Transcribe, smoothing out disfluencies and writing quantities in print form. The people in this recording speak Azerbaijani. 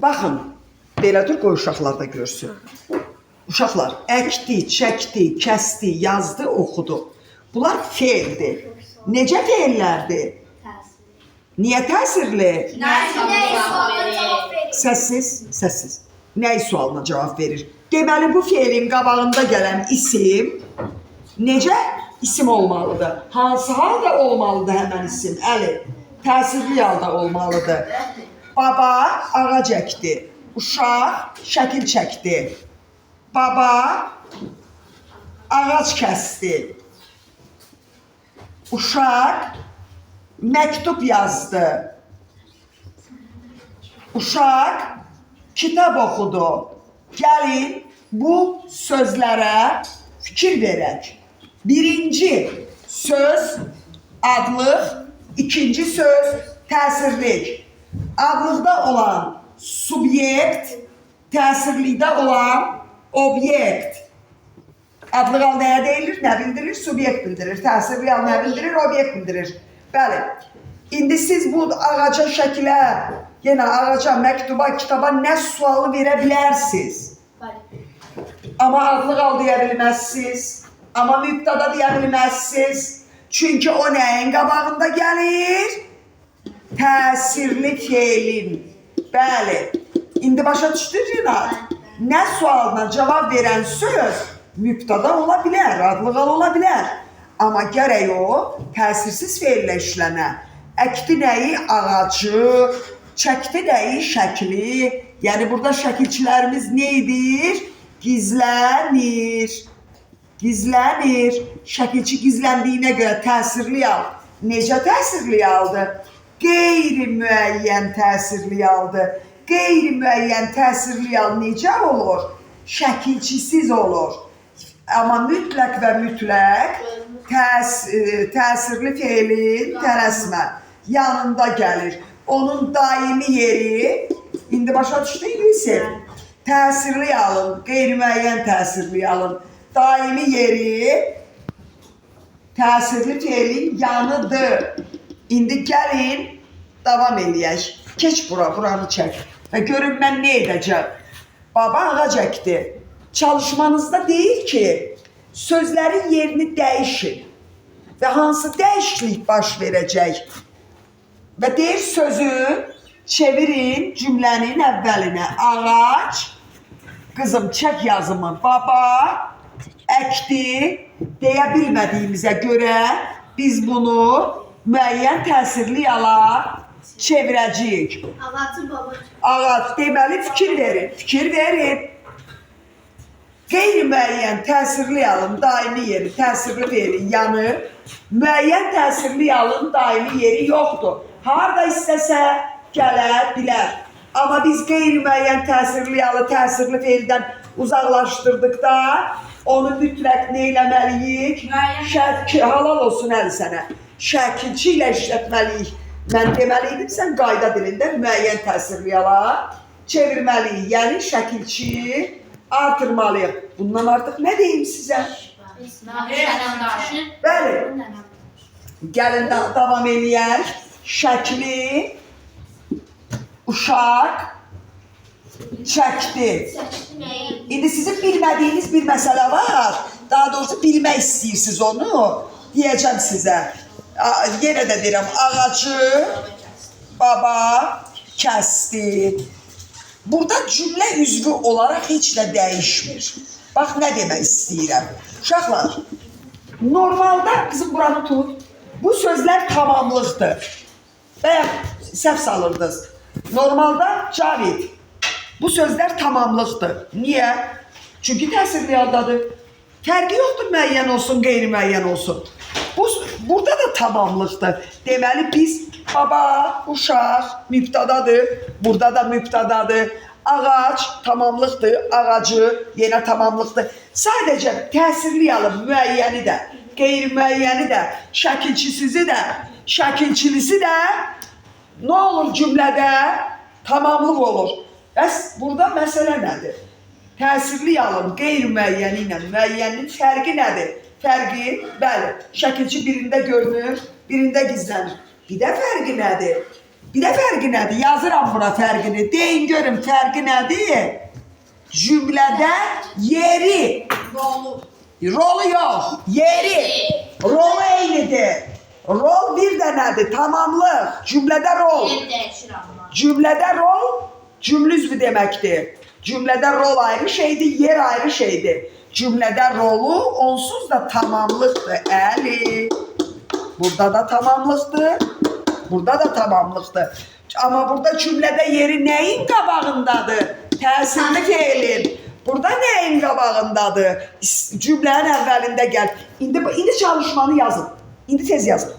Baxın, belə dur, qoy uşaqlar da görsün. Uşaqlar, əkdi, çəkdi, kəsdi, yazdı, oxudu. Bunlar feildir. Necə feillərdir? Niyə təsirli? Səssiz, səssiz. Nəy sualına cavab verir? Deməli, bu feilin qabağında gələn isim necə isim olmalıdır? Hansı halda olmalıdır həmən isim? Əli, təsirli halda olmalıdır. Baba ağac əkdi. Uşaq şəkil çəkdi. Baba ağac kəsdi. Uşaq məktub yazdı. Uşaq kitab oxudu. Gəlin bu sözlərə fikir verək. Birinci söz adlıq, ikinci söz təsirlik. Adlıqda olan subyekt, təsirlikdə olan obyekt. Adlıq al nəyə deyilir? Nə bildirir? Subyekt bildirir. Təsirli al nə bildirir? Obyekt bildirir. Bəli. İndi siz bu ağaca şəkilə, yenə ağaca, məktuba, kitaba nə sualı verə bilərsiniz? Amma adlıq al deyə bilməzsiniz. Amma mübtada deyə bilməzsiniz. Çünki o nəyin qabağında gəlir? Təsirli feilin. Bəli. İndi başa düşdünüz Rinat? Nə sualına cavab verən söz mübtada ola bilər, adlıqal ola bilər. Amma gərək o təsirsiz feillə işlənə. Əkdi nəyi? Ağacı, çəkdi nəyi? Şəkli. Yəni burada şəkilçilərimiz neydir? Gizlənir. Gizlənir. Şəkilçi gizləndiyinə görə təsirli al. Necə təsirli aldı? Qeyri-müəyyən təsirli aldı. Qeyri-müəyyən təsirli al necə olur? Şəkilçisiz olur. Amma mütləq və mütləq təsirli feilin tələsmə yanında gəlir. Onun daimi yeri, indi başa düşdün Yusif? Təsirli alın, qeyri-müəyyən təsirli alın. Daimi yeri təsirli feilin yanıdır. İndi gəlin, davam eləyək. Keç bura, buranı çək. Və görün mən nə edəcəm? Baba ağac əkdi. Çalışmanızda deyir ki, sözlərin yerini dəyişin. Və hansı dəyişiklik baş verəcək? Və deyir sözü çevirin cümlənin əvvəlinə. Ağac, qızım çək yazımı. Baba əkdi deyə bilmədiyimizə görə biz bunu müəyyən təsirli yala çevirəcəyik. Ağacı baba. Ağac deməli fikir verin. Fikir verin. Qeyri-müəyyən təsirli yalın daimi yeri, təsirli feilin yanı, müəyyən təsirli yalın daimi yeri yoxdur. Harada istəsə gələ bilər. Amma biz qeyri-müəyyən təsirli yalı təsirli feildən uzaqlaşdırdıqda onu mütləq nə eləməliyik? Halal olsun əli sənə. Şəkilçi ilə işlətməliyik. Mən deməliydim, sən qayda dilində müəyyən təsirli yala çevirməliyik. Yəni şəkilçi artırmalıyıq. Bundan artıq nə deyim sizə? Bəli. Gəlin davam eləyək. Şəkli uşaq çəkdi. İndi sizin bilmədiyiniz bir məsələ var. Daha doğrusu bilmək istəyirsiniz onu. Deyəcəm sizə. Yenə də deyirəm, ağacı baba kəsdi. Burada cümlə üzvü olaraq heç nə dəyişmir. Bax, nə demək istəyirəm. Uşaqlar, normalda, qızım buranı tut, bu sözlər tamamlıqdır. Və ya səhv salırdınız. Normalda Cavid, bu sözlər tamamlıqdır. Niyə? Çünki təsirli haldadır. Fərqi yoxdur, müəyyən olsun, qeyri-müəyyən olsun. Burada da tamamlıqdır. Deməli biz baba, uşaq mübtadadır, burada da mübtadadır. Ağac tamamlıqdır, ağacı yenə tamamlıqdır. Sadəcə təsirli alın müəyyəni də, qeyri-müəyyəni də, şəkilçisizi də, şəkilçilisi də nə olur cümlədə? Tamamlıq olur. Bəs burada məsələ nədir? Təsirli alın qeyri-müəyyəni ilə müəyyənin fərqi nədir? Fərqi, bəli, şəkilçi birində görünür, birində gizlənir. Bir də fərqi nədir? Bir də fərqi nədir? Yazıram bura fərqini. Deyin görün fərqi nədir? Cümlədə yeri. Rolu yox. Yeri. Rolu eynidir. Rol bir dənədir. Tamamlıq. Cümlədə rol. Cümlədə rol cümlə üzvü deməkdir. Cümlədə rol ayrı şeydir, yer ayrı şeydir. Cümlədə rolu onsuz da tamamlıqdır. Əli. Burada da tamamlıqdır. Burada da tamamlıqdır. Amma burada cümlədə yeri nəyin qabağındadır? Təsirli feilin. Burada nəyin qabağındadır? Cümlənin əvvəlində gəl. İndi çalışmanı yazın. İndi tez yazın.